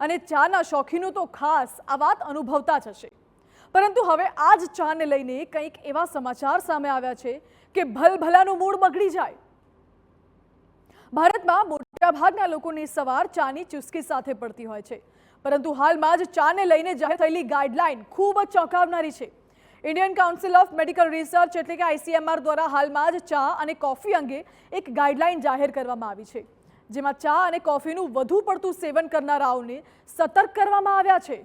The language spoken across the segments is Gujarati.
અને ચાના શોખીનો તો ખાસ આ વાત અનુભવતા જ હશે. પરંતુ હવે આ જ ચાને લઈને કંઈક એવા સમાચાર સામે આવ્યા છે કે ભલભલાનું મૂડ બગડી જાય. ભારતમાં મોટાભાગના લોકોની સવાર ચાની ચુસ્કી સાથે પડતી હોય છે, પરંતુ હાલમાં જ ચાને લઈને જાહેર થયેલી ગાઈડલાઈન ખૂબ જ ચોંકાવનારી છે. Indian council of medical research એટલે કે ICMR દ્વારા હાલમાં જ ચા અને કોફી અંગે એક ગાઈડલાઈન જાહેર કરવામાં આવી છે, જેમાં ચા અને કોફીનું વધુ પડતું સેવન કરનારાઓને સતર્ક કરવામાં આવ્યા છે.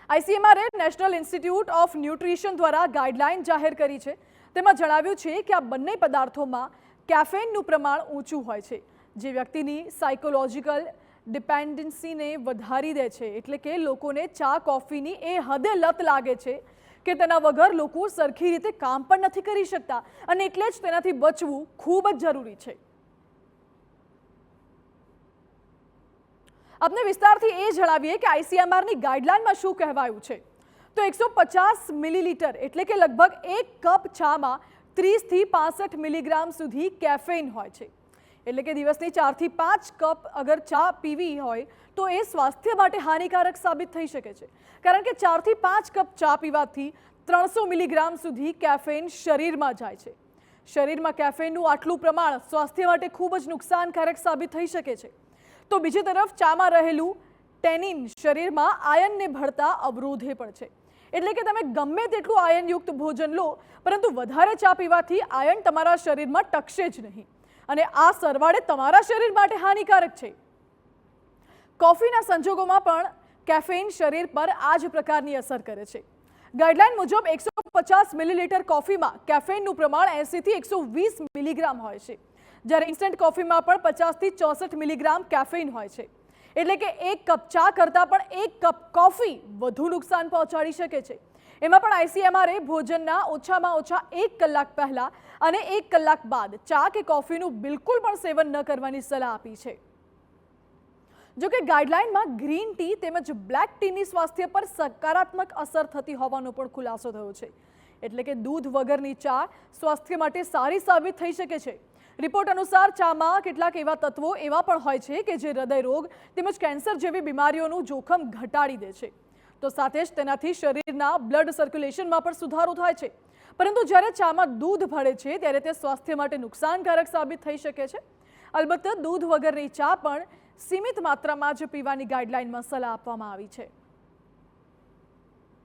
ICMR national institute of nutrition દ્વારા ગાઈડલાઈન જાહેર કરી છે. તેમાં જણાવ્યું છે કે આ બંને પદાર્થોમાં કેફેનનું પ્રમાણ ઊંચું હોય છે, જે વ્યક્તિની સાયકોલોજીકલ ડિપેન્ડન્સીને વધારી દે છે. એટલે કે લોકોને ચા કોફીની એ હદે લત લાગે છે કે તેના વગર લોકો સરખી રીતે કામ પણ નથી કરી શકતા, અને એટલે જ તેનાથી બચવું ખૂબ જ જરૂરી છે. આપને વિસ્તારથી એ જણાવીએ કે ICMRની ગાઈડલાઈનમાં શું કહેવાયું છે. તો 150 મિલીલીટર એટલે કે લગભગ 1 કપ ચામાં 30 થી 65 મિલીગ્રામ સુધી કેફેઇન હોય છે. એટલે કે દિવસની 4 થી 5 કપ અગર ચા પીવી હોય તો એ સ્વાસ્થ્ય માટે હાનિકારક સાબિત થઈ શકે છે, કારણ કે 4 થી 5 કપ ચા પીવાથી 300 મિલીગ્રામ સુધી કેફેઇન શરીરમાં જાય છે. શરીરમાં કેફેઇનનું આટલું પ્રમાણ સ્વાસ્થ્ય માટે ખૂબ જ નુકસાનકારક સાબિત થઈ શકે છે. તો બીજી તરફ ચામાં રહેલું ટેનિન શરીરમાં આયનને ભળતા અવરોધે પણ છે. એટલે કે તમે ગમે તેટલું આયનયુક્ત ભોજન લો, પરંતુ વધારે ચા પીવાથી આયન તમારા શરીરમાં ટકશે જ નહીં, અને આ સરવાળે તમારા શરીર માટે હાનિકારક છે. કોફીના સંજોગોમાં પણ કેફેઇન શરીર પર આ જ પ્રકારની અસર કરે છે. ગાઈડલાઈન મુજબ 150 મિલીલીટર કોફીમાં કેફેઇનનું પ્રમાણ 80 થી 120 મિલીગ્રામ હોય છે, જ્યારે ઇન્સ્ટન્ટ કોફીમાં પણ 50 થી 64 મિલીગ્રામ કેફેઇન હોય છે. એટલે કે 1 કપ ચા કરતાં પણ 1 કપ કોફી વધુ નુકસાન પહોંચાડી શકે છે. એમાં પણ ICMR ભોજનના ઓછામાં ઓછા 1 કલાક પહેલા અને 1 કલાક બાદ ચા કે કોફીનું બિલકુલ પણ સેવન ન કરવાની સલાહ આપી છે. જોકે ગાઈડલાઈનમાં ગ્રીન ટી તેમજ બ્લેક ટીની સ્વાસ્થ્ય પર સકારાત્મક અસર થતી હોવાનો પણ ખુલાસો થયો છે. એટલે કે દૂધ વગરની ચા સ્વાસ્થ્ય માટે સારી સાબિત થઈ શકે છે. રિપોર્ટ અનુસાર ચામાં કેટલાક એવા તત્વો એવા પણ હોય છે કે જે હૃદય રોગ તેમજ કેન્સર જેવી બીમારીઓનું જોખમ ઘટાડી દે છે. તો સાથે જ તેનાથી શરીરના બ્લડ સર્ક્યુલેશનમાં પણ સુધારો થાય છે. પરંતુ જ્યારે ચામાં દૂધ ભળે છે ત્યારે તે સ્વાસ્થ્ય માટે નુકસાનકારક સાબિત થઈ શકે છે. અલબત્ત દૂધ વગરની ચા પણ સીમિત માત્રામાં જ પીવાની ગાઈડલાઈનમાં સલાહ આપવામાં આવી છે.